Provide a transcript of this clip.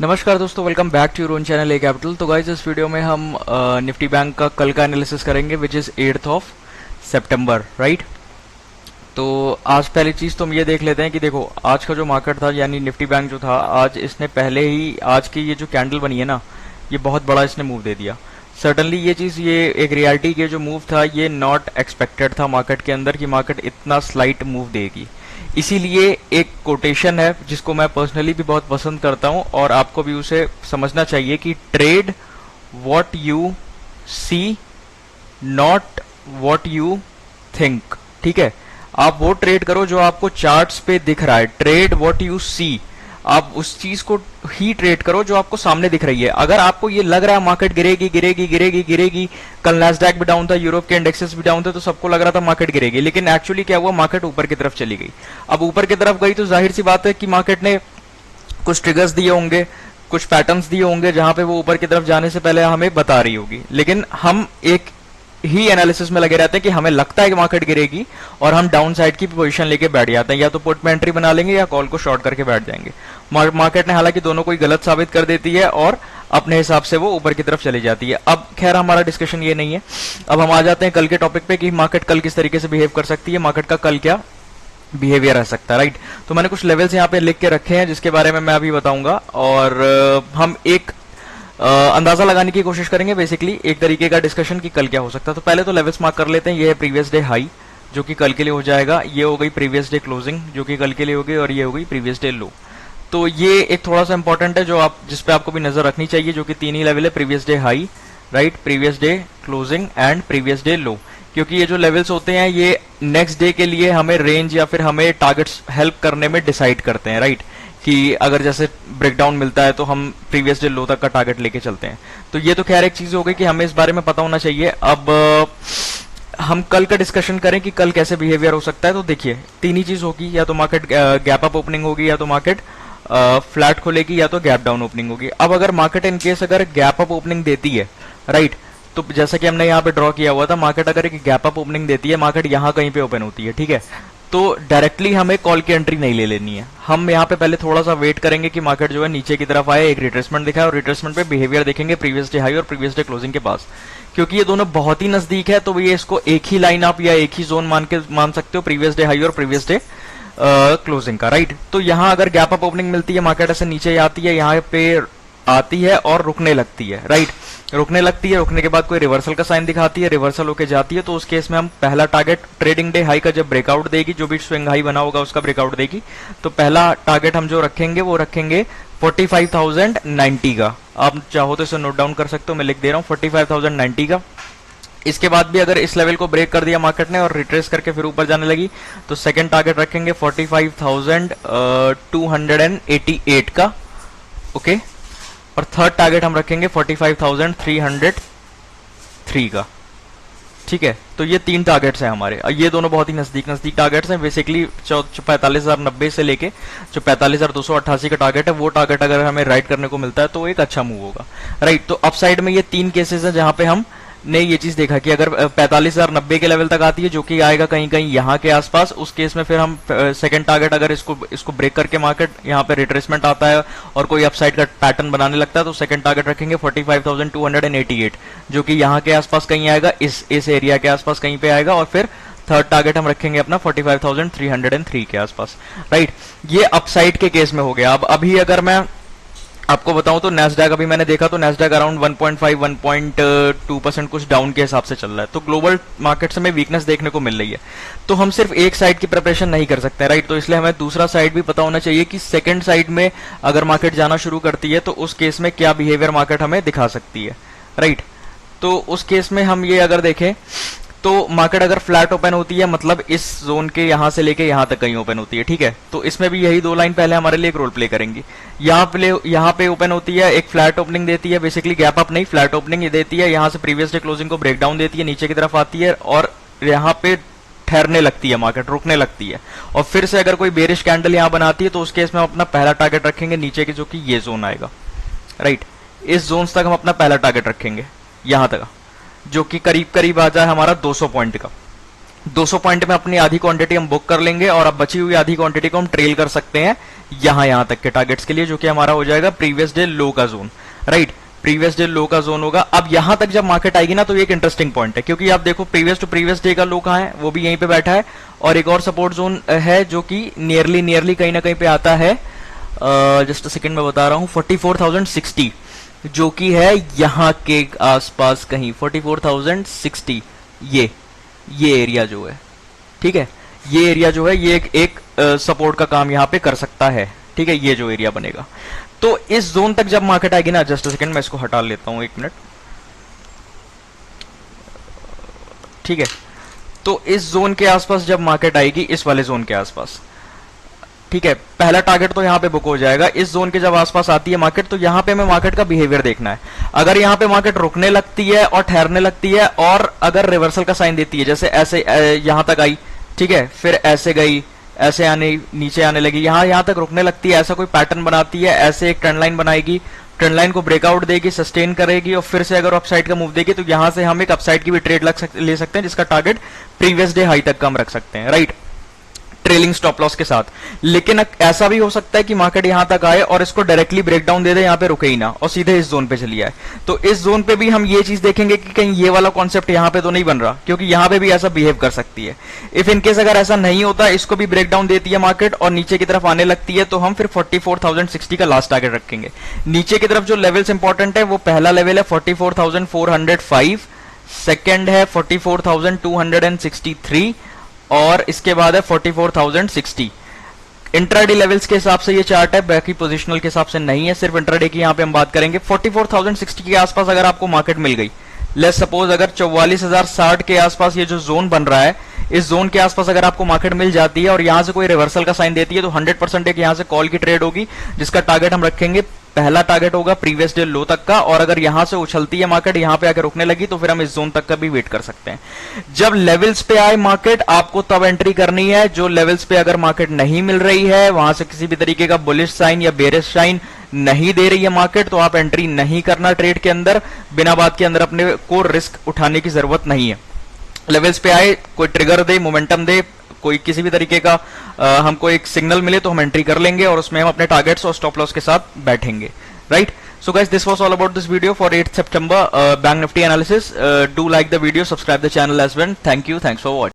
नमस्कार दोस्तों, welcome back to your own channel A capital. तो गाइज इस वीडियो में हम निफ्टी बैंक का कल का एनालिसिस करेंगे which is 8th of September, right. तो आज पहली चीज़ तो हम ये देख लेते हैं कि देखो आज का जो मार्केट था यानी निफ्टी बैंक जो था, आज इसने पहले ही आज की ये जो कैंडल बनी है ना, ये बहुत बड़ा इसने मूव दे दिया। सर्टनली ये चीज़, ये एक रियलिटी के जो मूव था ये नॉट एक्सपेक्टेड था मार्केट के अंदर कि मार्केट इतना स्लाइट मूव देगी। इसीलिए एक कोटेशन है जिसको मैं पर्सनली भी बहुत पसंद करता हूं और आपको भी उसे समझना चाहिए कि trade what you see not what you think. ठीक है, आप वो ट्रेड करो जो आपको चार्ट्स पे दिख रहा है। ट्रेड व्हाट यू सी, आप उस चीज को ही ट्रेड करो जो आपको सामने दिख रही है। अगर आपको ये लग रहा है मार्केट गिरेगी गिरेगी गिरेगी गिरेगी, कल नैस्डैक भी डाउन था, यूरोप के इंडेक्सेस भी डाउन थे, तो सबको लग रहा था मार्केट गिरेगी, लेकिन एक्चुअली क्या हुआ, मार्केट ऊपर की तरफ चली गई। अब ऊपर की तरफ गई तो जाहिर सी बात है कि मार्केट ने कुछ ट्रिगर्स दिए होंगे, कुछ पैटर्न्स दिए होंगे जहां पे वो ऊपर की तरफ जाने से पहले हमें बता रही होगी। लेकिन हम एक ही एनालिसिस में लगे रहते हैं कि हमें लगता है कि मार्केट गिरेगी और हम डाउन साइड की पोजीशन लेके बैठ जाते हैं, या तो पुट में एंट्री बना लेंगे या कॉल को शॉर्ट करके बैठ जाएंगे। मार्केट ने हालांकि दोनों को गलत साबित कर देती है और अपने हिसाब से वो ऊपर की तरफ चली जाती है। अब खैर हमारा डिस्कशन ये नहीं है, अब हम आ जाते हैं कल के टॉपिक पे कि मार्केट कल किस तरीके से बिहेव कर सकती है, मार्केट का कल क्या बिहेवियर रह सकता है, राइट। तो मैंने कुछ लेवल्स यहाँ पे लिख के रखे हैं जिसके बारे में मैं अभी बताऊंगा और हम एक अंदाजा लगाने की कोशिश करेंगे, बेसिकली एक तरीके का डिस्कशन कि कल क्या हो सकता है। तो पहले तो लेवल्स मार्क कर लेते हैं। ये है प्रीवियस डे हाई जो कि कल के लिए हो जाएगा, ये हो गई प्रीवियस डे क्लोजिंग जो कि कल के लिए होगी, और ये हो गई प्रीवियस डे लो। तो ये एक थोड़ा सा इंपॉर्टेंट है जो आप जिस पे आपको भी नजर रखनी चाहिए, जो कि तीन ही लेवल है, previous day high, right, previous day closing and previous day लो। क्योंकि ये जो लेवल्स होते हैं ये नेक्स्ट डे के लिए हमें रेंज या फिर हमें टारगेट्स हेल्प करने में डिसाइड करते हैं, राइट, कि अगर जैसे ब्रेकडाउन मिलता है तो हम प्रीवियस डे लो तक का टारगेट लेके चलते हैं। तो ये तो खैर एक चीज हो गई कि हमें इस बारे में पता होना चाहिए। अब हम कल का डिस्कशन करें कि कल कैसे बिहेवियर हो सकता है। तो देखिए तीन ही चीज होगी, या तो मार्केट गैप अप ओपनिंग होगी, या तो मार्केट फ्लैट खोलेगी, या तो गैप डाउन ओपनिंग होगी। अब अगर मार्केट इन केस अगर गैप अप ओपनिंग देती है, राइट, तो जैसा कि हमने यहाँ पे ड्रॉ किया हुआ था, मार्केट अगर एक गैप अप ओपनिंग देती है, मार्केट यहाँ कहीं पे ओपन होती है, ठीक है, तो डायरेक्टली हमें कॉल की एंट्री नहीं ले लेनी है। हम यहाँ पे पहले थोड़ा सा वेट करेंगे कि मार्केट जो है नीचे की तरफ आए, एक रिट्रेसमेंट दिखाए, और रिट्रेसमेंट पे बिहेवियर देखेंगे प्रीवियस डे हाई और प्रीवियस डे क्लोजिंग के पास। क्योंकि ये दोनों बहुत ही नजदीक है तो ये इसको एक ही लाइन आप या एक ही जोन मान सकते हो, प्रीवियस डे हाई और प्रीवियस डे क्लोजिंग का, राइट। तो यहाँ अगर गैप अप ओपनिंग मिलती है, मार्केट ऐसे नीचे आती है, यहाँ पे आती है और रुकने लगती है, राइट, रुकने लगती है, रुकने के बाद कोई रिवर्सल का साइन दिखाती है, रिवर्सल होके जाती है, तो उस केस में हम पहला टारगेट ट्रेडिंग डे हाई का जब ब्रेकआउट देगी, जो भी स्विंग हाई बना होगा उसका ब्रेकआउट देगी, तो पहला टारगेट हम जो रखेंगे वो रखेंगे 45,090 का। आप चाहो तो इसे नोट डाउन कर सकते हो, मैं लिख दे रहा हूँ 45,090 का। इसके बाद भी अगर इस लेवल को ब्रेक कर दिया मार्केट ने और रिट्रेस करके फिर ऊपर जाने लगी, तो सेकंड टारगेट रखेंगे 45,288 का, ओके, और थर्ड टारगेट हम रखेंगे 45,303 का, ठीक है। तो ये तीन टारगेट्स हैं हमारे, ये दोनों बहुत ही नजदीक नजदीक टारगेट्स हैं। बेसिकली 45,090 से लेके जो 45,288 का टारगेट है, वो टारगेट अगर हमें राइट करने को मिलता है तो एक अच्छा मूव होगा, राइट। तो अपसाइड में ये तीन केसेस हैं जहां पे हम ने ये चीज देखा कि अगर 45,090 के लेवल तक आती है, जो कि आएगा कहीं कहीं यहाँ के आसपास, उस केस में फिर हम सेकंड टारगेट अगर इसको ब्रेक करके मार्केट यहाँ पे रिट्रेसमेंट आता है और कोई अपसाइड का पैटर्न बनाने लगता है, तो सेकंड टारगेट रखेंगे 45,288, जो कि यहाँ के आसपास कहीं आएगा, इस एरिया के आसपास कहीं पे आएगा, और फिर थर्ड टारगेट हम रखेंगे अपना 45,303 के आसपास, राइट। ये अपसाइड के केस में हो गया। अब अभी अगर मैं आपको बताऊं तो नैस्डैक अभी मैंने देखा तो नैस्डैक अराउंड 1.5-1.2% कुछ डाउन के हिसाब से चल रहा है। तो ग्लोबल मार्केट से हमें वीकनेस देखने को मिल रही है, तो हम सिर्फ एक साइड की प्रिपरेशन नहीं कर सकते, राइट। तो इसलिए हमें दूसरा साइड भी पता होना चाहिए कि सेकंड साइड में अगर मार्केट जाना शुरू करती है तो उस केस में क्या बिहेवियर मार्केट हमें दिखा सकती है, राइट। तो उस केस में हम ये अगर देखें तो मार्केट अगर फ्लैट ओपन होती है, मतलब इस जोन के यहां से लेके यहां तक कहीं ओपन होती है, ठीक है, तो इसमें भी यही दो लाइन पहले हमारे लिए एक रोल प्ले करेंगी। यहाँ पे ओपन होती है, एक फ्लैट ओपनिंग देती है, बेसिकली गैप अप नहीं फ्लैट ओपनिंग ये देती है, यहां से प्रीवियस डे क्लोजिंग को ब्रेक डाउन देती है, नीचे की तरफ आती है और यहाँ पे ठहरने लगती है, मार्केट रुकने लगती है, और फिर से अगर कोई बेरिश कैंडल यहाँ बनाती है तो उस केस में हम अपना पहला टारगेट रखेंगे नीचे की, जो कि ये जोन आएगा, राइट। इस जोन तक हम अपना पहला टारगेट रखेंगे, यहां तक, जो कि करीब करीब आ जाए हमारा 200 पॉइंट का, 200 पॉइंट में अपनी आधी क्वांटिटी हम बुक कर लेंगे और अब बची हुई आधी क्वांटिटी को हम ट्रेल कर सकते हैं यहां तक के टारगेट्स के लिए, जो कि हमारा हो जाएगा प्रीवियस डे लो का जोन, राइट। प्रीवियस डे लो का जोन होगा। अब यहां तक जब मार्केट आएगी ना, तो ये एक इंटरेस्टिंग पॉइंट है, क्योंकि आप देखो प्रीवियस टू प्रीवियस डे का लो कहां है, वो भी यहीं पे बैठा है, और एक और सपोर्ट जोन है जो कि नियरली कहीं ना कहीं पे आता है, जस्ट सेकंड में बता रहा हूं, 44,060, जो कि है यहां के आसपास कहीं 44,060, ये एरिया जो है, ठीक है, ये एरिया जो है ये एक सपोर्ट का काम यहां पे कर सकता है, ठीक है, ये जो एरिया बनेगा। तो इस जोन तक जब मार्केट आएगी ना, जस्ट सेकंड मैं इसको हटा लेता हूं, 1 मिनट, ठीक है। तो इस जोन के आसपास जब मार्केट आएगी, इस वाले जोन के आसपास, ठीक है, पहला टारगेट तो यहां पे बुक हो जाएगा। इस जोन के जब आसपास आती है मार्केट, तो यहां पे हमें मार्केट का बिहेवियर देखना है। अगर यहां पे मार्केट रुकने लगती है और ठहरने लगती है, और अगर रिवर्सल का साइन देती है, जैसे ऐसे यहां तक आई, ठीक है, फिर ऐसे गई, ऐसे आने नीचे आने लगी, यहां तक रुकने लगती है, ऐसा कोई पैटर्न बनाती है, ऐसे एक ट्रेंड लाइन बनाएगी, ट्रेंड लाइन को ब्रेकआउट देगी, सस्टेन करेगी, और फिर से अगर अपसाइड का मूव देगी, तो यहां से हम एक अपसाइड की भी ट्रेड ले सकते हैं, जिसका टारगेट प्रीवियस डे हाई तक का हम रख सकते हैं, राइट, ट्रेलिंग स्टॉप लॉस के साथ। लेकिन ऐसा भी हो सकता है कि मार्केट यहां तक आए और इसको डायरेक्टली ब्रेकडाउन दे दे, यहां पे रुके ही ना और सीधे इस जोन पे चली आए। तो इस जोन पे भी हम ये चीज देखेंगे कि कहीं ये वाला कॉन्सेप्ट यहां पे तो नहीं बन रहा, क्योंकि यहां पे भी ऐसा बिहेव कर सकती है। इफ इनकेस अगर ऐसा नहीं होता, इसको भी ब्रेकडाउन देती है मार्केट और नीचे की तरफ आने लगती है, तो हम फिर 44,060 का लास्ट टारगेट रखेंगे। नीचे की तरफ जो लेवल्स इंपॉर्टेंट है, वो पहला लेवल है 44,405, सेकेंड है 44,263, और इसके बाद है 44,060। इंट्राडे लेवल्स के हिसाब से ये चार्ट है, बाकी पोजिशनल के हिसाब से नहीं है, सिर्फ इंट्राडे की यहां पे हम बात करेंगे। 44,060 के आसपास अगर आपको मार्केट मिल गई, लेट्स सपोज अगर 44,060 के आसपास ये जो जोन बन रहा है, इस जोन के आसपास अगर आपको मार्केट मिल जाती है और यहां से कोई रिवर्सल का साइन देती है, तो 100% एक यहां से कॉल की ट्रेड होगी, जिसका टारगेट हम रखेंगे, पहला टारगेट होगा प्रीवियस डे लो तक का, और अगर यहां से उछलती है मार्केट, यहां पे आकर रुकने लगी, तो फिर हम इस जोन तक का भी वेट कर सकते हैं। जब लेवल्स पे आए मार्केट, आपको तब एंट्री करनी है। जो लेवल्स पे अगर मार्केट नहीं मिल रही है, वहां से किसी भी तरीके का बुलिश साइन या बेरिश साइन नहीं दे रही है मार्केट, तो आप एंट्री नहीं करना ट्रेड के अंदर, बिना बात के अंदर अपने को रिस्क उठाने की जरूरत नहीं है। लेवल्स पे आए, कोई ट्रिगर दे, मोमेंटम दे, कोई किसी भी तरीके का हमको एक सिग्नल मिले, तो हम एंट्री कर लेंगे और उसमें हम अपने टारगेट्स और स्टॉप लॉस के साथ बैठेंगे, right. So guys, this was all about this video for 8th September Bank Nifty analysis. Do like the video, subscribe the channel as well. Thank you, thanks for watching.